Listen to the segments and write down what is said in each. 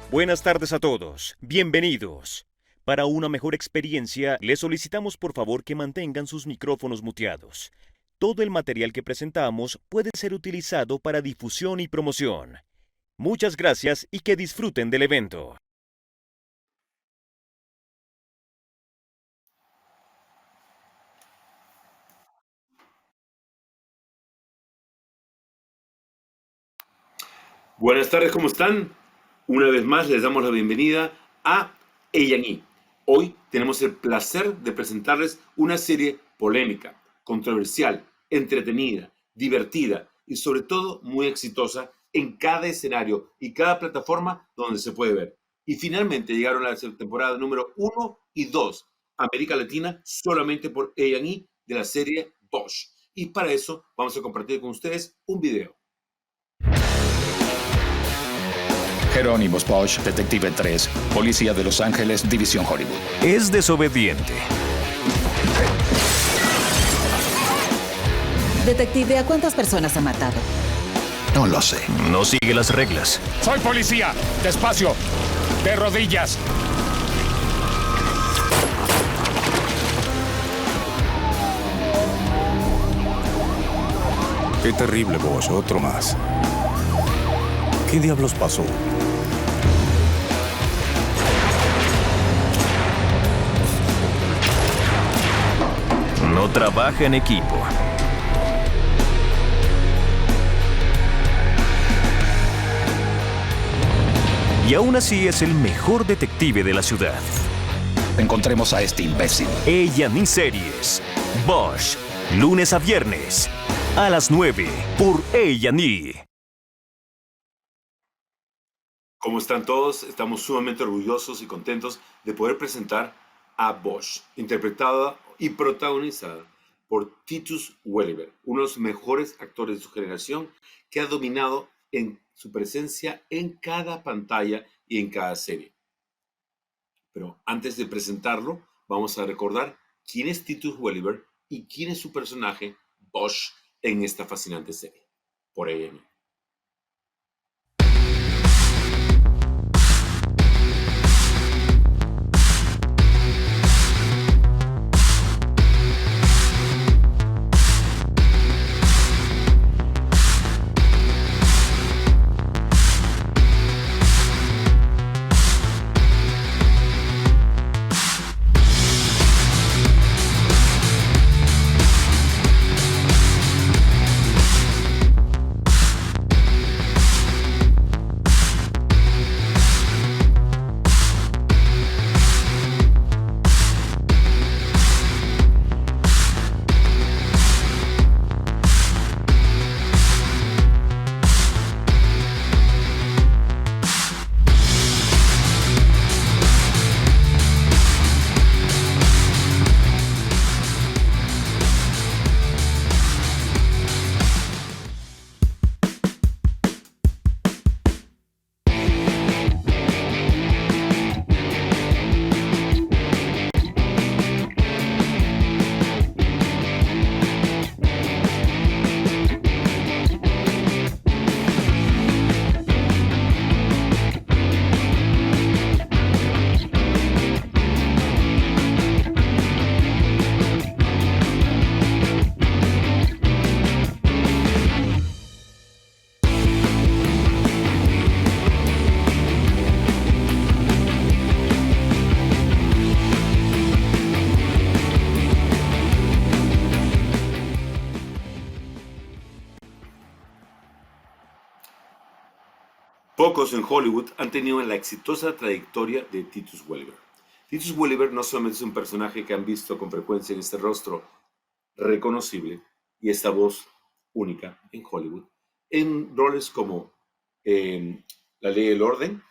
Buenas tardes a todos, bienvenidos. Para una mejor experiencia, les solicitamos por favor que mantengan sus micrófonos muteados. Todo el material que presentamos puede ser utilizado para difusión y promoción. Muchas gracias y que disfruten del evento. Buenas tardes, ¿cómo están? Una vez más les damos la bienvenida a A&E. Hoy tenemos el placer de presentarles una serie polémica, controversial, entretenida, divertida y sobre todo muy exitosa en cada escenario y cada plataforma donde se puede ver. Y finalmente llegaron a la temporada número 1 y 2, América Latina, solamente por A&E de la serie Bosch. Y para eso vamos a compartir con ustedes un video. Jerónimos Bosch, Detective 3, Policía de Los Ángeles, División Hollywood. Es desobediente. Detective, ¿a cuántas personas ha matado? No lo sé. No sigue las reglas. ¡Soy policía! ¡Despacio! ¡De rodillas! Qué terrible, Bosch. Otro más. ¿Qué diablos pasó? No trabaja en equipo. Y aún así es el mejor detective de la ciudad. Encontremos a este imbécil. A&E Series. Bosch. Lunes a viernes. A las 9 por A&E. ¿Cómo están todos? Estamos sumamente orgullosos y contentos de poder presentar a Bosch, interpretada y protagonizada por Titus Welliver, uno de los mejores actores de su generación que ha dominado en su presencia en cada pantalla y en cada serie. Pero antes de presentarlo, vamos a recordar quién es Titus Welliver y quién es su personaje Bosch en esta fascinante serie, por A&E. Pocos en Hollywood han tenido la exitosa trayectoria de Titus Welliver. Titus Welliver no solamente es un personaje que han visto con frecuencia en este rostro reconocible y esta voz única en Hollywood, en roles como La Ley y el Orden,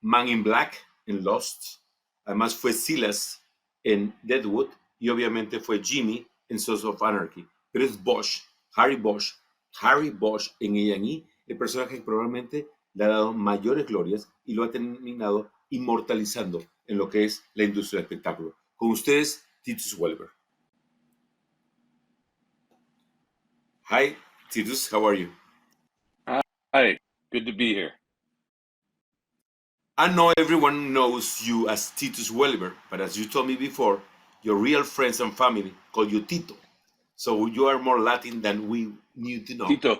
Man in Black en Lost, además fue Silas en Deadwood y obviamente fue Jimmy en Sons of Anarchy, pero es Bosch, Harry Bosch en A&E, el personaje que probablemente le ha dado mayores glorias y lo ha terminado inmortalizando en lo que es la industria del espectáculo. Con ustedes, Titus Welliver. Hi, Titus, how are you? Hi, good to be here. I know everyone knows you as Titus Welliver, but as you told me before, your real friends and family call you Tito. So you are more Latin than we need to know. Tito.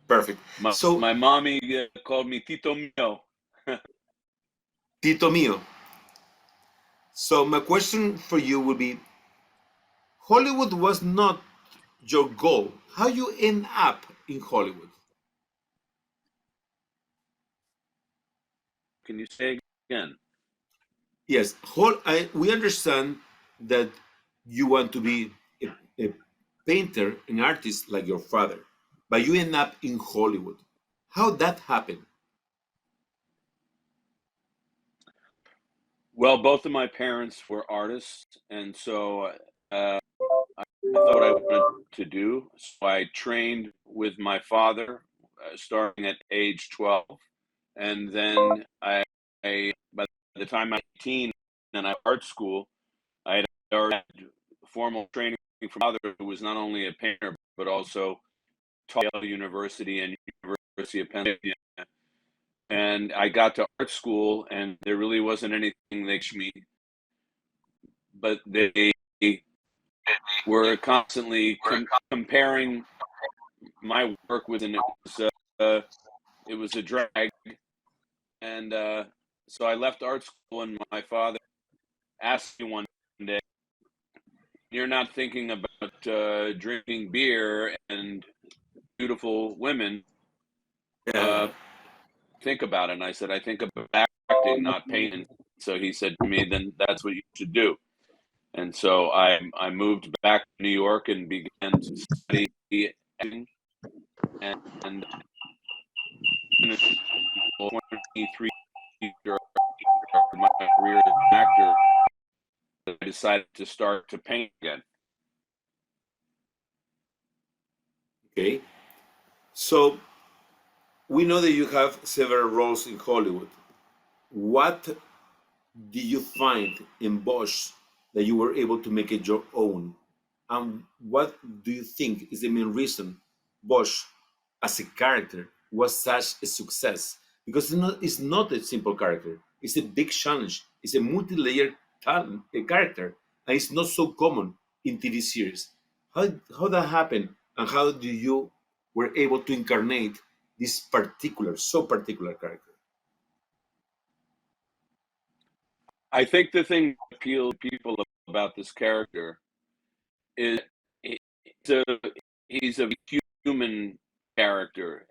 Perfect. So, My mommy called me Tito Mio. Tito Mio. So my question for you would be, Hollywood was not your goal. How you end up in Hollywood? Can you say again? Yes, we understand that you want to be a painter, an artist like your father, but you end up in Hollywood. How that happened? Well, both of my parents were artists, and so I thought what I wanted to do. So I trained with my father, starting at age 12, and then by the time I was 18 and I art school, I had already had formal training from my father, who was not only a painter but also taught at Yale University and University of Pennsylvania. And I got to art school, and there really wasn't anything they could me, but they were constantly comparing my work with, and it was a drag. And so I left art school, and my father asked me one day, "You're not thinking about drinking beer and beautiful women? Yeah. Think about it." And I said, "I think about acting, not painting." So he said to me, "Then that's what you should do." And so I moved back to New York and began to study acting, and 23 years of my career as an actor, I decided to start to paint again. Okay. So we know that you have several roles in Hollywood. What did you find in Bosch that you were able to make it your own? And what do you think is the main reason Bosch, as a character, was such a success? Because it's not a simple character. It's a big challenge. It's a multi-layered talent, a character, and it's not so common in TV series. How that happened, and how do you were able to incarnate this so particular character? I think the thing that appealed to people about this character is he's a, he's a human character.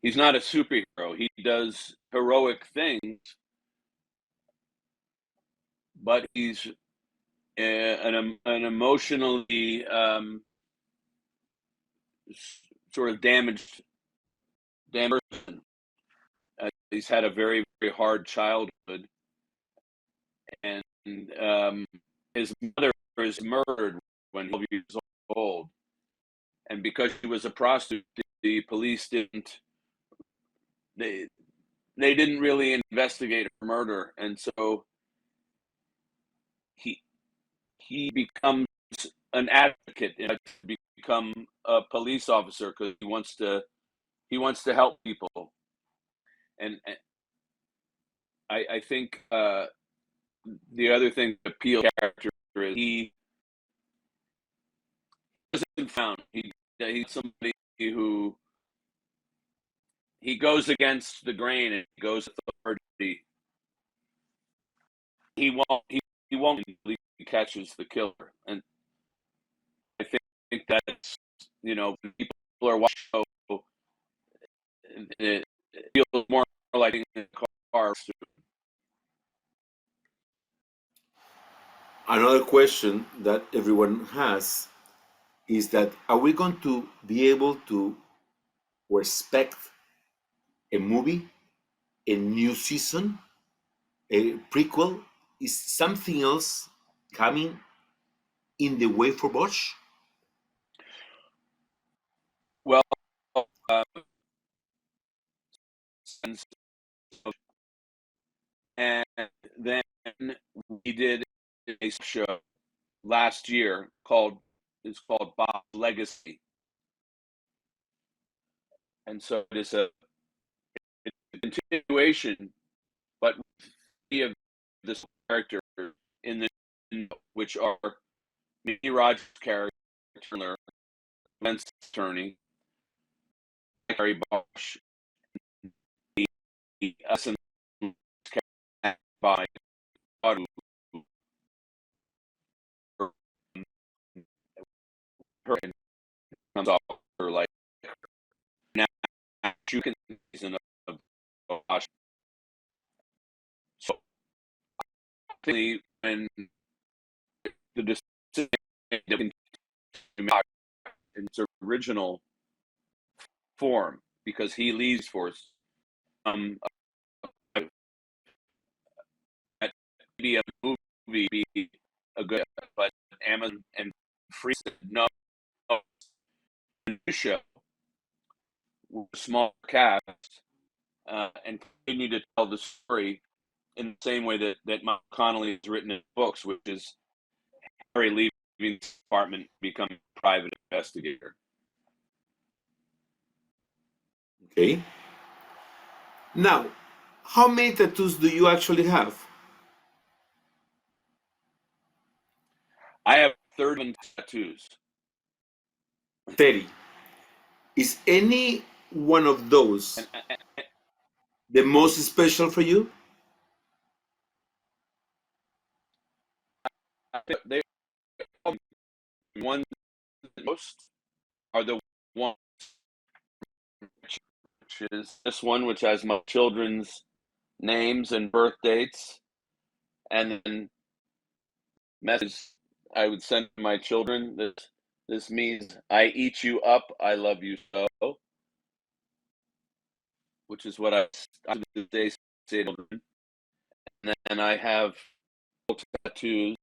He's not a superhero. He does heroic things, but he's an emotionally sort of damaged person. He's had a very, very hard childhood, and his mother was murdered when he was 12 years old. And because she was a prostitute, the police they didn't really investigate her murder, and so he becomes an advocate and become a police officer because he wants to help people. And I think the other thing that appeals to the character is he isn't found. He's somebody who he goes against the grain and he goes authority. He won't until he catches the killer. And I think that's, when people are watching, it feels more like in the car. Another question that everyone has is that, are we going to be able to respect a movie, a new season, a prequel? Is something else coming in the way for Bosch? Well, and then we did a show last year called Bosch Legacy, and so continuation, but we have this character in the which are Mini Rogers' character, defense attorney, Harry Bosch, the essence by her comes off her like now you can season of Bosch. So when the decision in its original form, because he leaves for maybe a movie be a good, but Amazon and Free said no, new show with a small cast and continue to tell the story in the same way that Mike Connolly has written in books, which is Harry leaving the department, becoming a private investigator. Okay. Now, how many tattoos do you actually have? I have 30 tattoos. 30. Is any one of those the most special for you? They ones most are the ones which is this one, which has my children's names and birth dates, and then message I would send to my children. This means I eat you up, I love you so, which is what I to this day say to children. And then I have tattoos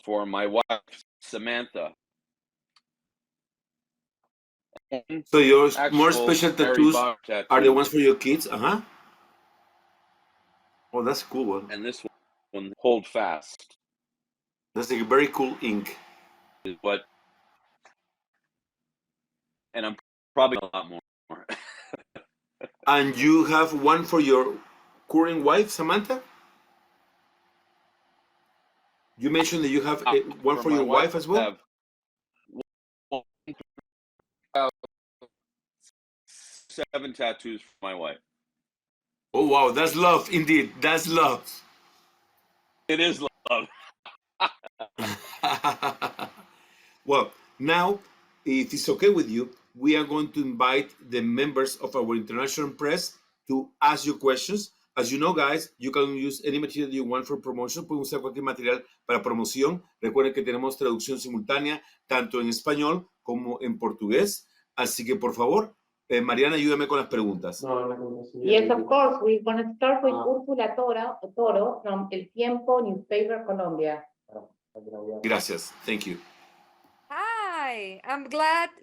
for my wife Samantha. So your more Actual special Harry tattoos Bosch tattoo, are the ones for your kids? Uh-huh. Oh, that's a cool one. and this one, Hold Fast, That's a very cool ink. is what, and I'm probably a lot more. And you have one for your current wife, Samantha? You mentioned that you have one for your wife as well? I have 7 tattoos for my wife. Oh, wow. That's love. Indeed. That's love. It is love. Well, now, if it's okay with you, we are going to invite the members of our international press to ask you questions. As you know, guys, you can use any material you want for promotion. Pueden usar cualquier material para promoción. Recuerden que tenemos traducción simultánea, tanto en español como en portugués. Así que, por favor, Mariana, ayúdame con las preguntas. Yes, of course. We're going to start with Úrsula Toro from El Tiempo newspaper, Colombia. Gracias. Thank you. Hi, I'm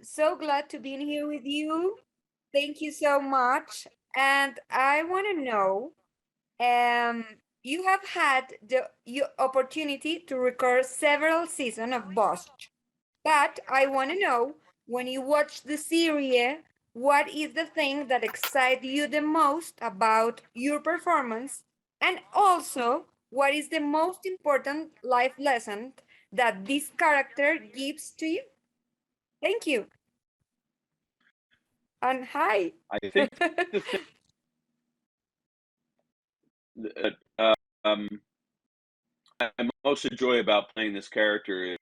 so glad to be in here with you. Thank you so much. And I want to know, you have had the opportunity to record several seasons of Bosch, but I want to know, when you watch the Serie, what is the thing that excites you the most about your performance? And also, what is the most important life lesson that this character gives to you? Thank you. And hi. I think the thing that I most enjoy about playing this character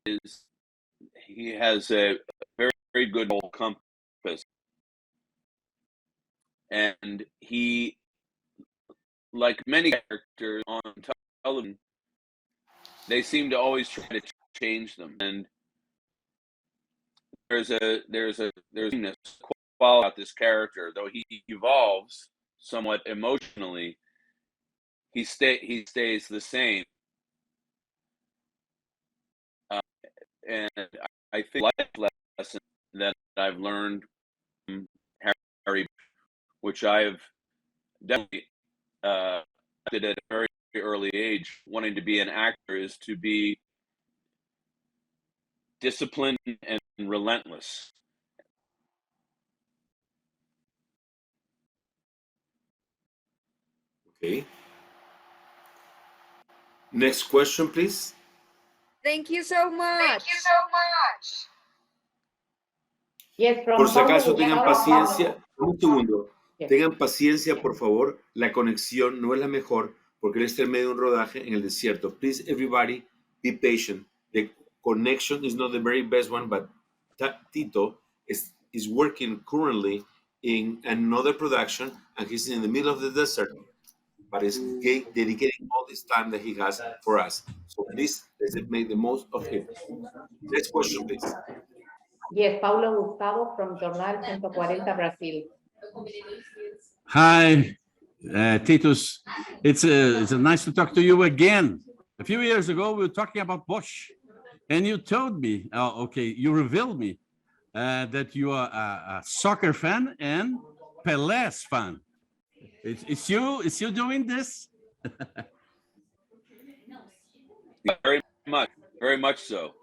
is he has a very, very good moral compass, and he, like many characters on television, they seem to always try to change them. And there's a quality about this character, though he evolves somewhat emotionally. He stays the same. And I think life lesson that I've learned from Harry, which I've definitely did at a very early age, wanting to be an actor, is to be disciplined and relentless. Okay. Next question, please. Thank you so much. Yes, from Por si Paulo acaso tengan Gustavo. paciencia, un segundo, Yes. tengan paciencia, por favor, la conexión no es la mejor porque él está en medio de un rodaje en el desierto. Please, everybody, be patient. The connection is not the very best one, but Tito is working currently in another production and he's in the middle of the desert, but is dedicating all this time that he has for us. So please, let's make the most of it. Next question, please. Yes, Paulo Gustavo from Jornal 140 Brazil. Hi, Titus. It's nice to talk to you again. A few years ago, we were talking about Bosch, and you told me, you revealed me that you are a soccer fan and Pelé's fan. Is you doing this? Very much so.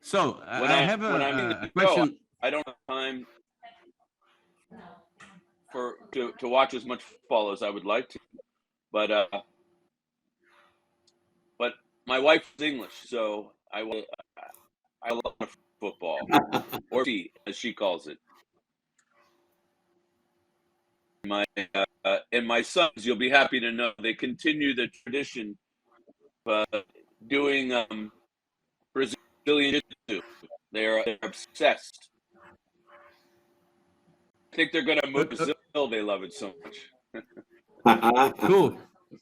So When I have a question. I don't have time to watch as much football as I would like to, but my wife is English, so I love football, or tea, as she calls it. My sons, you'll be happy to know, they continue the tradition of doing Brazilian Jiu-Jitsu. They're obsessed. I think they're going to move to Brazil. They love it so much. Cool.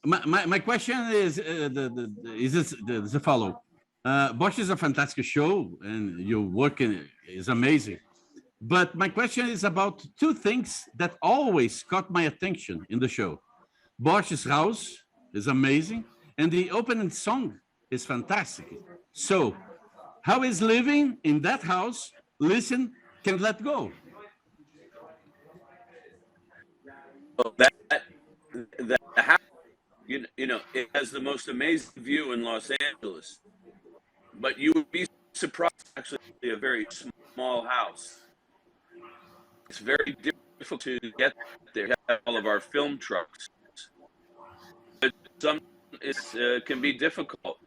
My question is the follow. Bosch is a fantastic show, and your work is amazing. But my question is about two things that always caught my attention in the show. Bosch's house is amazing, and the opening song is fantastic. So, how is living in that house? Listen, can't let go. That house, you know, it has the most amazing view in Los Angeles, but you would be surprised. Actually, a very small house. It's very difficult to get there. We have all of our film trucks. Some can be difficult,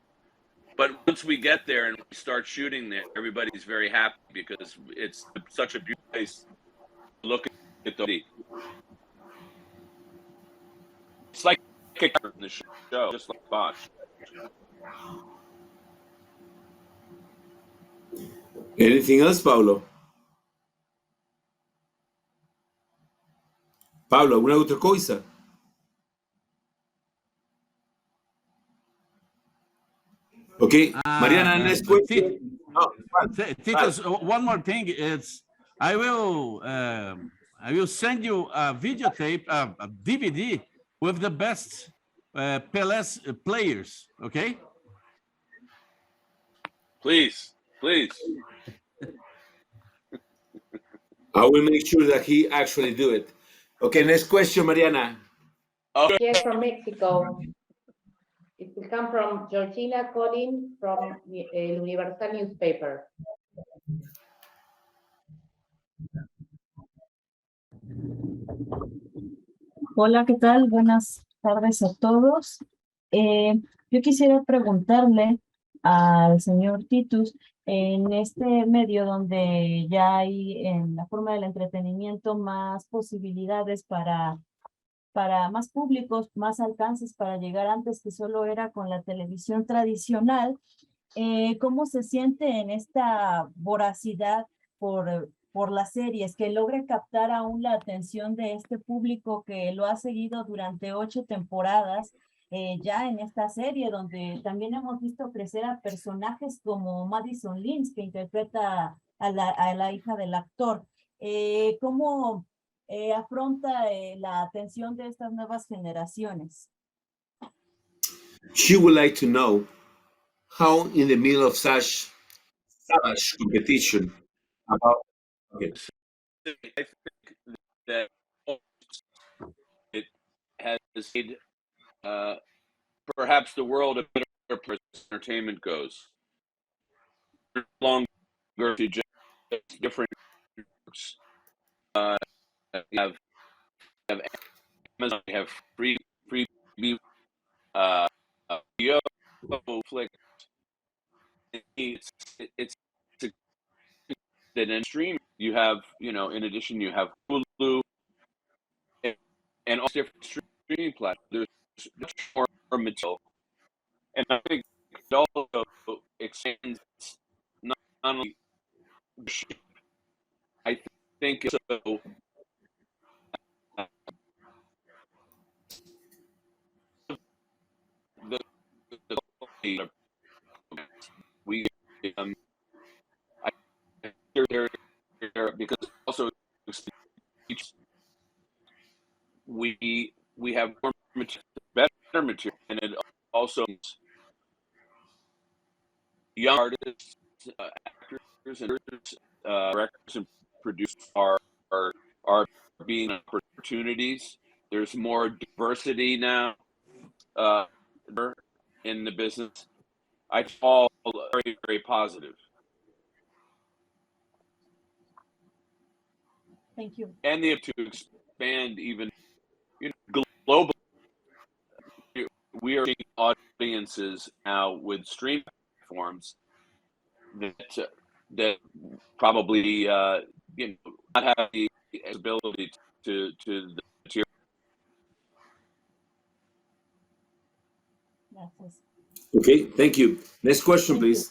but once we get there and we start shooting there, everybody's very happy because it's such a beautiful place. Look at the city. It's like a character in the show, just like Bosch. Anything else, Paulo? Paulo, alguna outra coisa? Okay, Mariana, next question. Titus, one more thing is, I will send you a videotape, a DVD with the best Pelé's players. Okay. Please. I will make sure that he actually do it. Okay, next question, Mariana. Okay. Yes, from Mexico. It will come from Georgina Collin from El Universal newspaper. Hola, ¿qué tal? Buenas tardes a todos. Yo quisiera preguntarle al señor Titus, en este medio donde ya hay en la forma del entretenimiento más posibilidades para más públicos, más alcances para llegar antes que solo era con la televisión tradicional, ¿cómo se siente en esta voracidad por las series, que logre captar aún la atención de este público que lo ha seguido durante 8 temporadas, ya en esta serie, donde también hemos visto crecer a personajes como Madison Lynch, que interpreta a la hija del actor? ¿Cómo afronta la atención de estas nuevas generaciones? She would like to know how, in the middle of such savage competition, about. Okay. I think that it has made perhaps the world a better place as entertainment goes. No longer to just different groups. Have Amazon, they have free video flick. It's that in stream you have, in addition you have Hulu and all different streaming platforms. There's much more material, and I think it also extends not only. I think so. The we I there because also we have more material, better material, and it also young artists, actors, and directors and producers are being opportunities. There's more diversity now in the business. I fall very, very positive. Thank you. And they have to expand even globally. We are seeing audiences now with stream platforms that probably not have the ability to the material. Okay, thank you. Next question, please.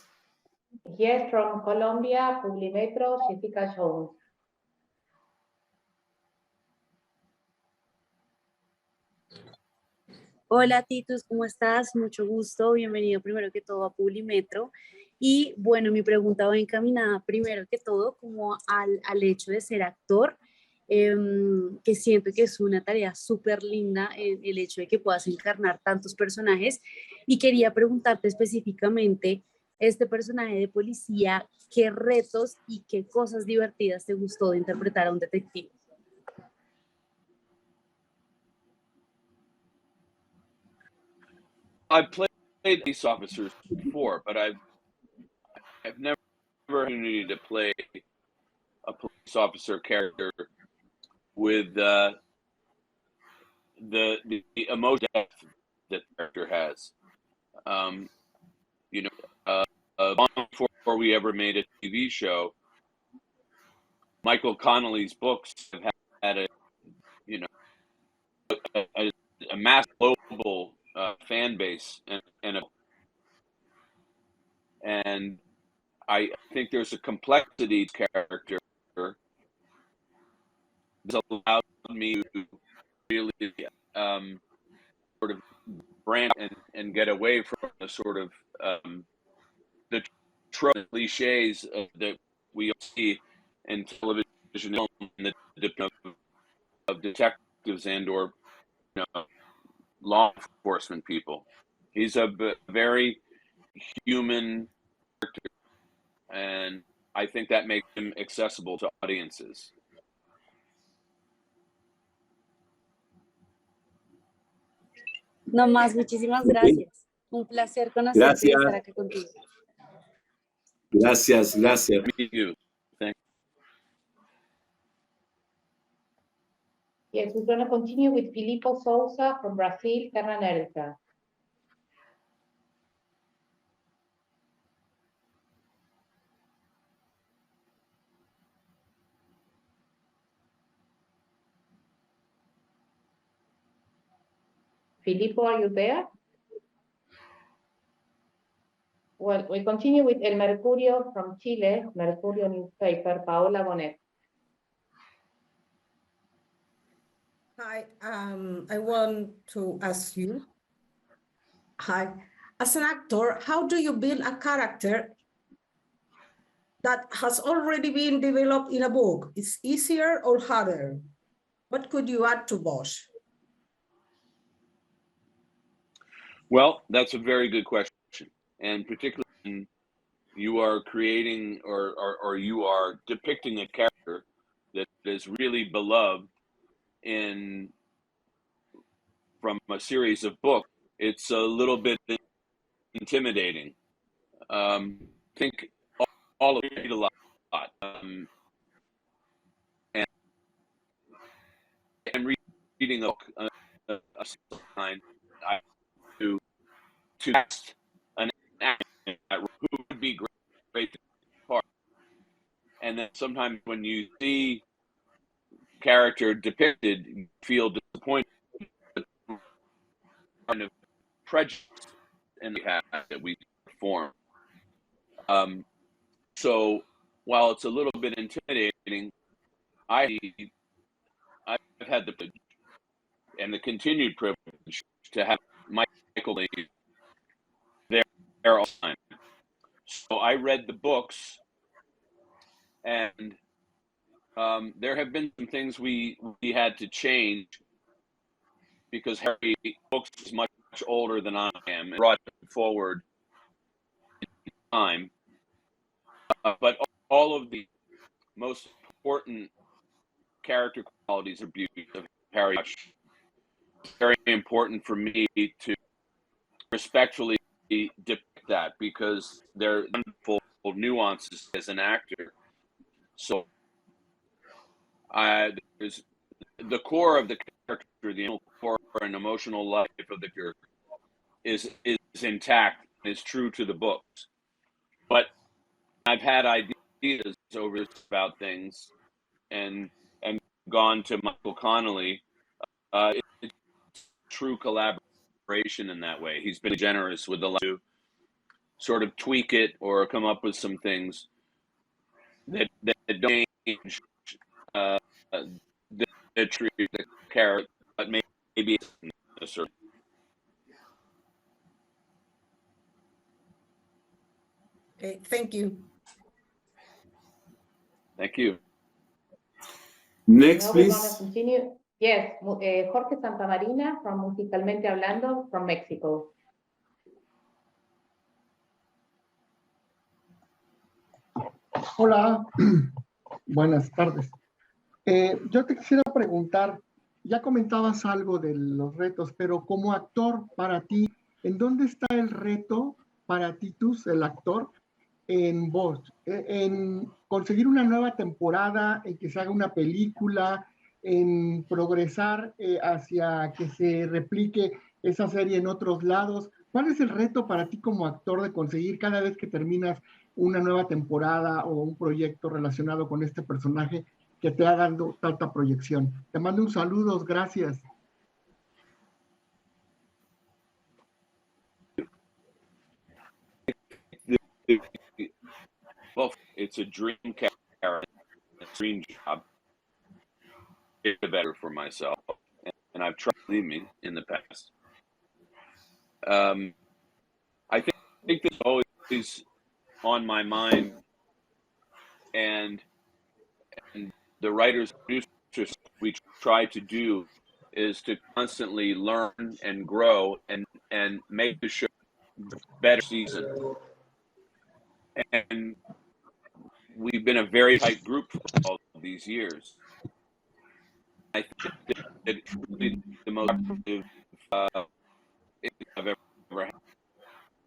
Yes, from Colombia, Publimetro, Jessica Jones. Hola Titus, ¿cómo estás? Mucho gusto, bienvenido primero que todo a Publimetro. Y bueno, mi pregunta va encaminada primero que todo como al hecho de ser actor, que siento que es una tarea súper linda el hecho de que puedas encarnar tantos personajes. Y quería preguntarte específicamente, este personaje de policía, ¿qué retos y qué cosas divertidas te gustó de interpretar a un detective? I've played police officers before, but I've never had the opportunity to play a police officer character with the emotion depth that the character has. Long before we ever made a TV show, Michael Connelly's books have had a mass global fan base, and I think there's a complexity to character that allowed me to really sort of branch and get away from the sort of the cliches that we see in television and of detectives and/or law enforcement people. He's a very human character, and I think that makes him accessible to audiences. No más, muchísimas gracias. Un placer conocerte y estar acá contigo. Gracias. Thank you. Yes, we're going to continue with Filippo Souza from Brazil, Terra America. Filippo, are you there? Well, we continue with El Mercurio from Chile, Mercurio newspaper, Paola Bonet. Hi, I want to ask you, as an actor, how do you build a character that has already been developed in a book? Is easier or harder? What could you add to Bosch? Well, that's a very good question, and particularly when you are creating or you are depicting a character that is really beloved from a series of books, it's a little bit intimidating. I think all of it a lot, and reading a book a sign I to cast an actor who would be great to part. And then sometimes when you see character depicted, you feel disappointed, kind of prejudice in the past that we form. So while it's a little bit intimidating, I've had the privilege and the continued privilege to have Michael Lee there all the time. So I read the books, and there have been some things we had to change because Harry books is much older than I am and brought it forward in time. But all of the most important character qualities or beauties of Harry Bosch, very important for me to respectfully depict that because there are wonderful nuances as an actor. So there's the core of the character, the core and emotional life of the character is intact, is true to the books. But I've had ideas over about things and gone to Michael Connelly. It's true collaboration in that way. He's been generous with the to sort of tweak it or come up with some things that don't change the character, but maybe a certain. Okay, thank you. Thank you. Next, Now we're going please. to continue. Yes, Jorge Santamarina from Musicalmente Hablando from Mexico. Hola, buenas tardes. Yo te quisiera preguntar, ya comentabas algo de los retos, pero como actor, para ti, ¿en dónde está el reto para Titus, el actor, en Bosch? ¿En conseguir una nueva temporada, en que se haga una película, en progresar hacia que se replique esa serie en otros lados? ¿Cuál es el reto para ti como actor de conseguir cada vez que terminas una nueva temporada o un proyecto relacionado con este personaje que te ha dado tanta proyección? Te mando un saludo, gracias. Well, it's a dream character, a dream job. It's better for myself, and I've tried to leave me in the past. I think this is always on my mind, and the writers and producers we try to do is to constantly learn and grow and make the show better season. And we've been a very tight group for all of these years. I think that it's really the most active I've ever had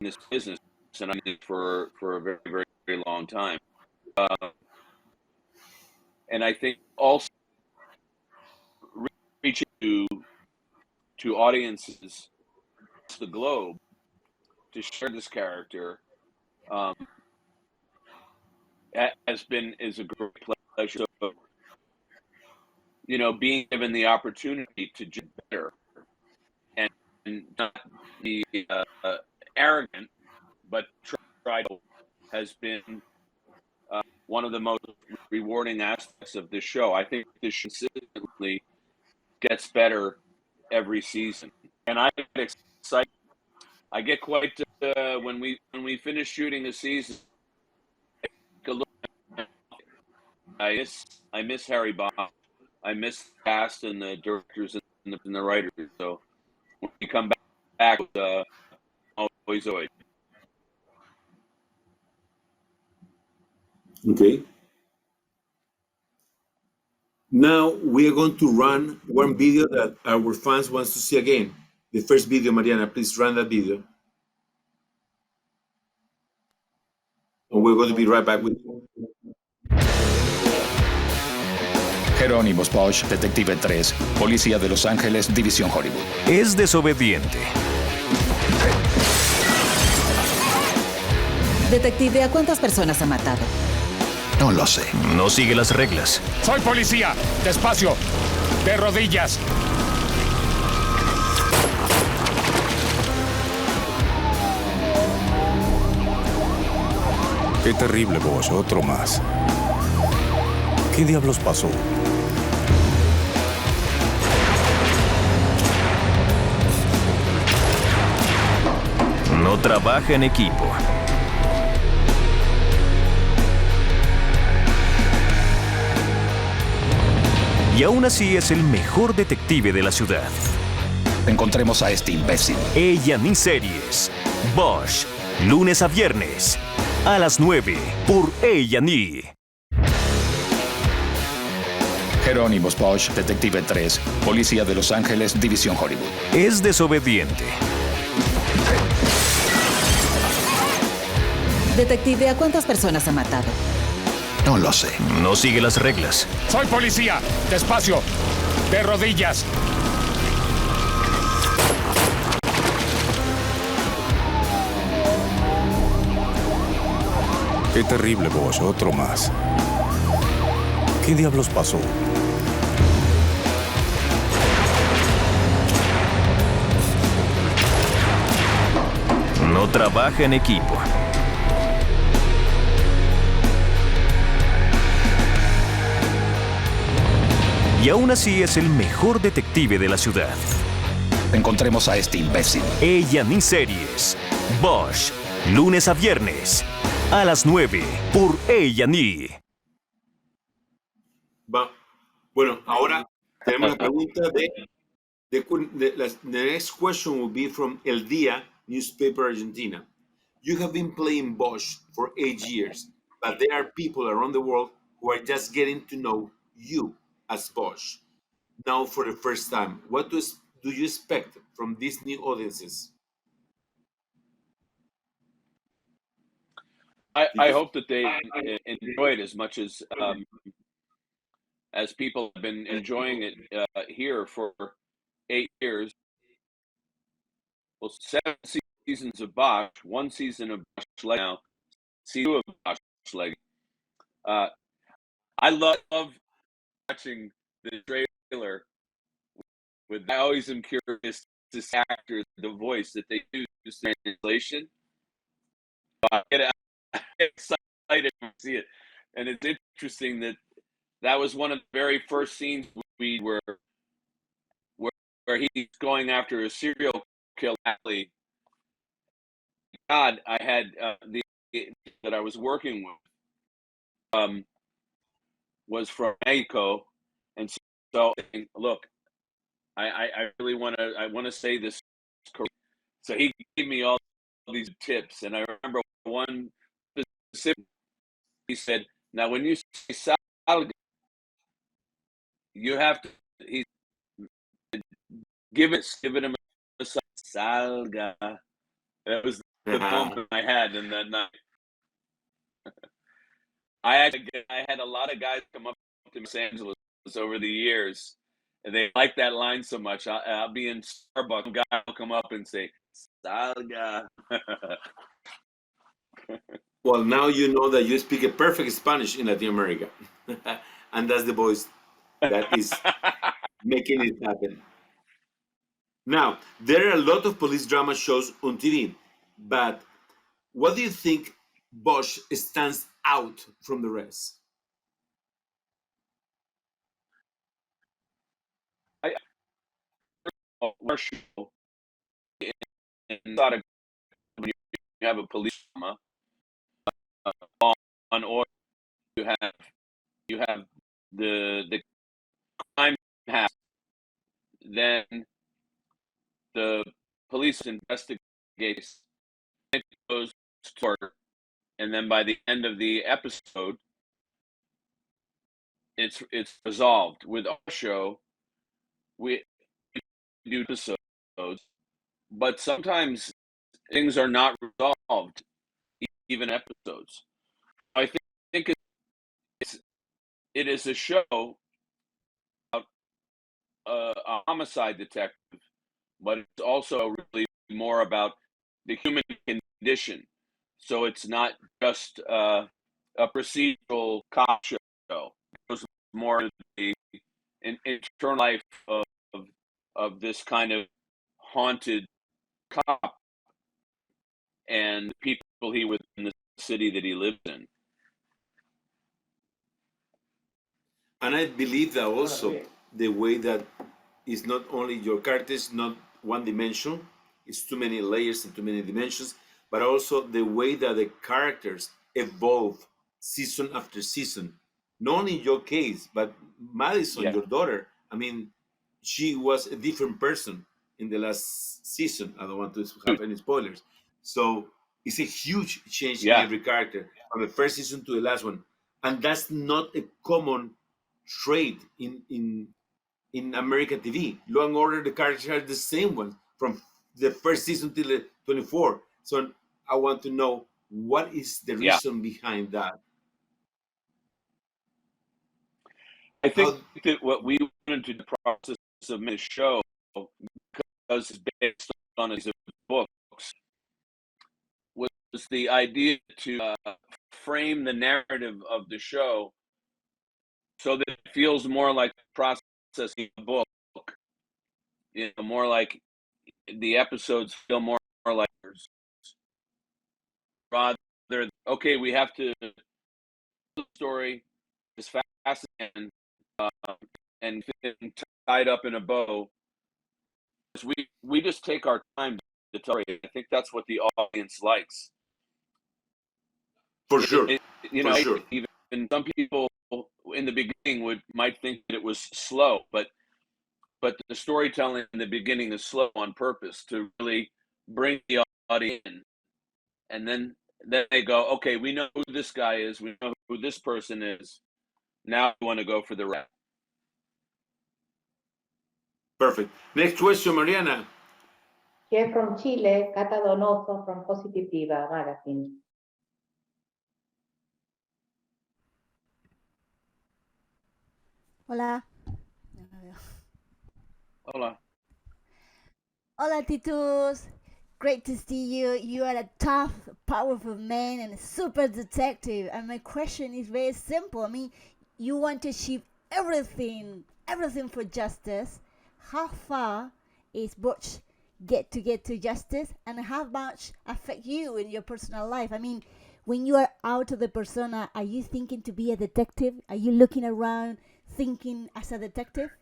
in this business, and I did it for a very, very, very long time. And I think also reaching to audiences across the globe to share this character is a great pleasure. So, you know, being given the opportunity to do better and not be arrogant, but try to has been one of the most rewarding aspects of this show. I think this show consistently gets better every season, and I get excited. I get quite when we finish shooting a season. I miss Harry Bosch. I miss the cast and the directors and the writers. So when we come back, always. Okay. Now we are going to run one video that our fans want to see again. The first video, Mariana, please run that video. And we're going to be right back with you. Jerónimos Bosch, Detective 3, Policía de Los Ángeles, División Hollywood. Es desobediente. Detective, ¿a cuántas personas ha matado? No lo sé. No sigue las reglas. Soy policía. Despacio. De rodillas. Qué terrible, Bosch, otro más. ¿Qué diablos pasó? No trabaja en equipo. Y aún así es el mejor detective de la ciudad. Encontremos a este imbécil. A&E Series. Bosch. Lunes a viernes. A las 9 por A&E. Jerónimos Bosch, Detective 3, Policía de Los Ángeles, División Hollywood. Es desobediente. Detective, ¿a cuántas personas ha matado? No lo sé. No sigue las reglas. Soy policía. Despacio. De rodillas. Qué terrible, Bosch, otro más. ¿Qué diablos pasó? No trabaja en equipo. Y aún así es el mejor detective de la ciudad. Encontremos a este imbécil. A&E Series. Bosch. Lunes a viernes. A las 9 por A&E. Bueno, ahora tenemos la pregunta the next question will be from El Día newspaper Argentina. You have been playing Bosch for 8 years, but there are people around the world who are just getting to know you as Bosch now for the first time. What do you expect from these new audiences? I hope that they enjoy it as much as people have been enjoying it here for 8 years. Well, 7 seasons of Bosch, 1 season of Bosch Leg now, season 2 of Bosch Leg. I love watching the trailer. I always am curious to see actors, the voice that they use in translation. I get excited to see it, and it's interesting that was one of the very first scenes we were where he's going after a serial killer. God, I had the that I was working with was from Mexico, and so look, I really want to say this correctly. So he gave me all these tips, and I remember one specific. He said, "Now, when you say salga, you have to." He give it him a salga. That was the moment I had in that night. I had a lot of guys come up to Los Angeles over the years, and they like that line so much. I'll be in Starbucks, a guy will come up and say, "Salga." Well, now you know that you speak a perfect Spanish in Latin America, and that's the voice that is making it happen. Now, there are a lot of police drama shows on TV, but what do you think Bosch stands out from the rest? When you have a police drama on order, you have the crime happens, then the police investigate, it goes to court, and then by the end of the episode, it's resolved. With our show, we do episodes, but sometimes things are not resolved, even episodes. I think it is a show a homicide detective, but it's also really more about the human condition. So it's not just a procedural cop show. It goes more into the internal life of this kind of haunted cop and the people he was in the city that he lived in. And I believe that also the way that it's not only your character is not one dimension, it's too many layers and too many dimensions, but also the way that the characters evolve season after season. Not only in your case, but Madison, your daughter, I mean, she was a different person in the last season. I don't want to have any spoilers. So it's a huge change in every character from the first season to the last one. And that's not a common trait in American TV. Law and Order, the characters are the same ones from the first season till the 24. So I want to know what is the reason behind that. I think that what we wanted to do the process of the show, because it's based on his books, was the idea to frame the narrative of the show so that it feels more like processing a book, you know, more like the episodes feel more like rather okay, we have to tell the story as fast as and tied up in a bow. We just take our time to tell it. I think that's what the audience likes. For sure. You know, even some people in the beginning might think that it was slow, but the storytelling in the beginning is slow on purpose to really bring the audience in, and then they go, okay, we know who this guy is, we know who this person is. Now we want to go for the rest. Perfect. Next question, Mariana. Here from Chile, Cata Donoso from Positiva Magazine. Hola. Hola. Hola, Titus. Great to see you. You are a tough, powerful man and a super detective. And my question is very simple. I mean, you want to achieve everything for justice. How far is Bosch get to justice, and how much affect you in your personal life? I mean, when you are out of the persona, are you thinking to be a detective? Are you looking around thinking as a detective?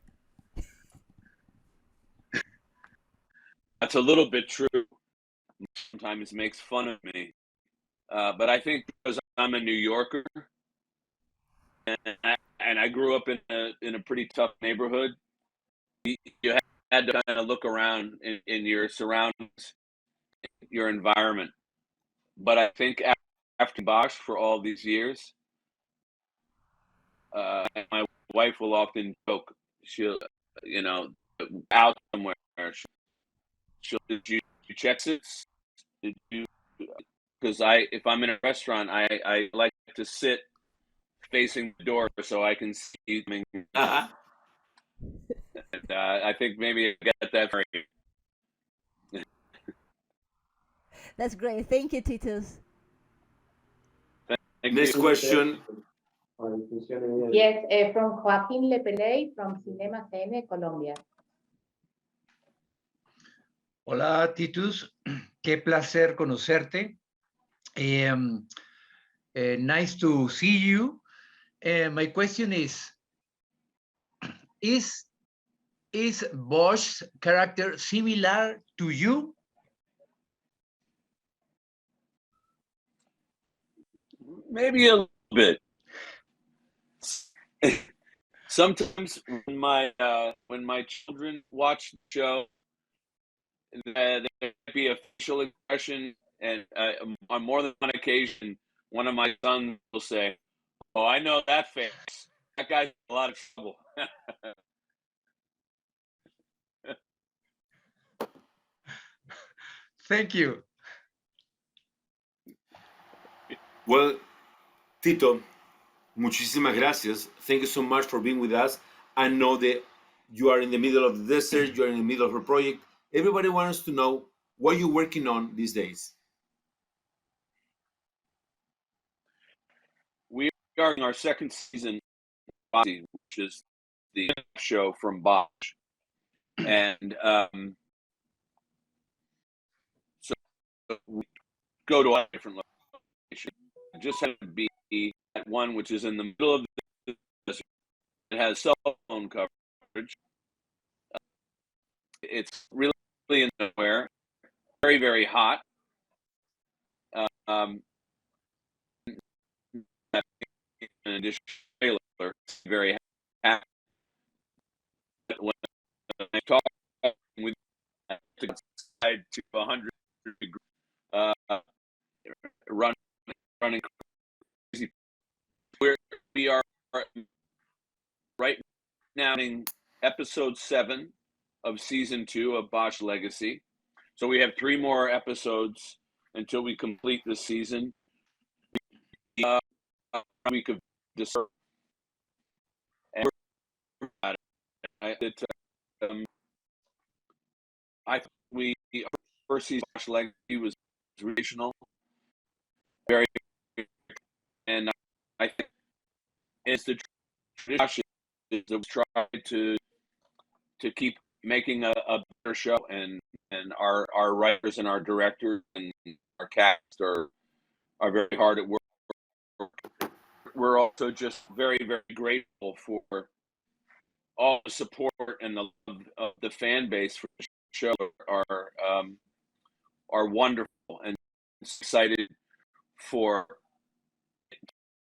That's a little bit true. Sometimes makes fun of me, but I think because I'm a New Yorker and I grew up in a pretty tough neighborhood, you had to kind of look around in your surroundings, your environment. But I think after Bosch for all these years, my wife will often joke, she'll, you know, out somewhere, she'll, did you check this? Did you? Because if I'm in a restaurant, I like to sit facing the door so I can see them. And, I think maybe I got that for you. That's great. Thank you, Titus. Next question. Yes, from Joaquín Lepeley from Cinema CN, Colombia. Hola, Titus. Qué placer conocerte. Nice to see you. My question is Bosch's character similar to you? Maybe a little bit. Sometimes when my children watch the show, there might be a facial expression, and on more than one occasion, one of my sons will say, "Oh, I know that face. That guy's in a lot of trouble." Thank you. Well, Tito, muchísimas gracias. Thank you so much for being with us. I know that You are in the middle of the desert, you are in the middle of a project. Everybody wants to know what you're working on these days. We are in our second season, which is the show from Bosch. And so we go to a different location. It just had to be at one which is in the middle of the desert. It has cell phone coverage. It's really in nowhere. Very, very hot. In addition to trailer, it's very happy. When I talk with outside to 100 degrees, running crazy. We are right now in episode 7 of season 2 of Bosch Legacy. So we have 3 more episodes until we complete the season. Week of December. I thought our first season of Bosch Legacy was regional, very, and I think it's the tradition is to try to keep making a better show, and our writers and our directors and our cast are very hard at work. We're also just very, very grateful for all the support and the love of the fan base for the show are wonderful, and excited to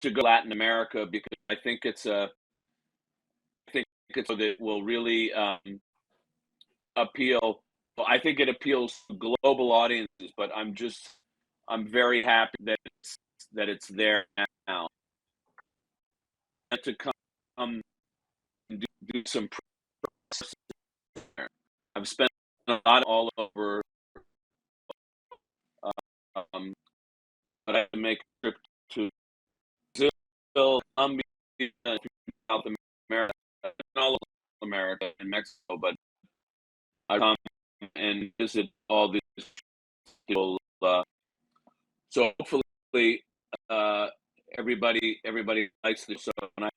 go to Latin America, because I think it's that will really appeal. Well, I think it appeals to global audiences, but I'm very happy that it's there now. And to come and do some press. I've spent a lot all over, but I had to make a trip to Brazil, Colombia, South America, and all of America and Mexico, but I come and visit all these people. So hopefully, everybody likes the show. When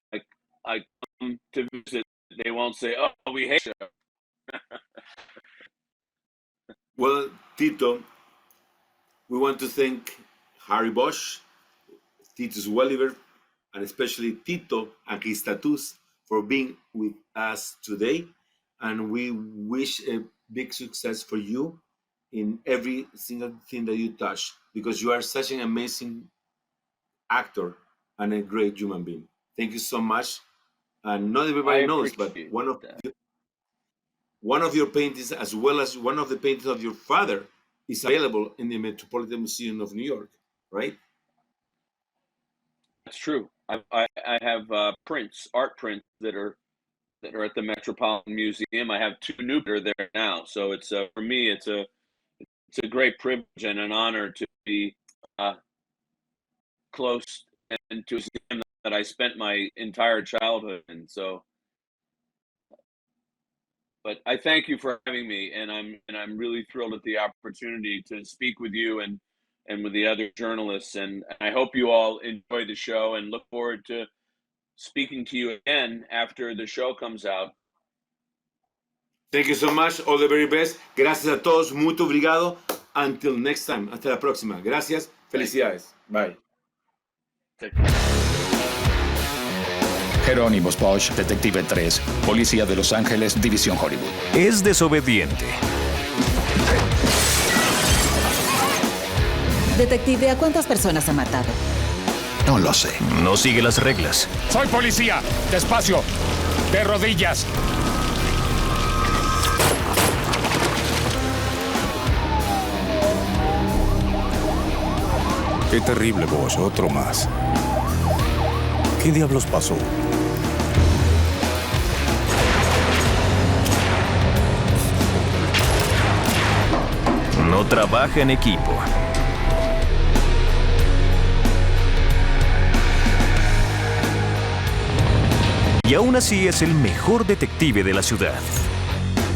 I come to visit, they won't say, "Oh, we hate you." Well, Tito, we want to thank Harry Bosch, Titus Welliver, and especially Tito and his tattoos for being with us today. And we wish a big success for you in every single thing that you touch, because you are such an amazing actor and a great human being. Thank you so much. And not everybody knows, but one of your paintings, as well as one of the paintings of your father, is available in the Metropolitan Museum of New York, right? That's true. I have art prints that are at the Metropolitan Museum. I have 2 new that are there now. So it's for me, it's a great privilege and an honor to be close and to a museum that I spent my entire childhood in. So, but I thank you for having me, and I'm really thrilled at the opportunity to speak with you and with the other journalists, and I hope you all enjoy the show, and look forward to speaking to you again after the show comes out. Thank you so much. All the very best. Gracias a todos. Muito obrigado. Until next time. Hasta la próxima. Gracias. Felicidades. Bye. Jerónimos Bosch, Detective 3, Policía de Los Ángeles, División Hollywood. Es desobediente. Detective, ¿a cuántas personas ha matado? No lo sé. No sigue las reglas. Soy policía. Despacio. De rodillas. Qué terrible, Bosch. Otro más. ¿Qué diablos pasó? No trabaja en equipo. Y aún así es el mejor detective de la ciudad.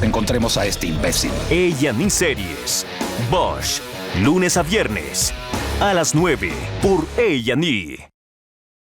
Encontremos a este imbécil. A&E Series. Bosch. Lunes a viernes. A las 9 por A&E.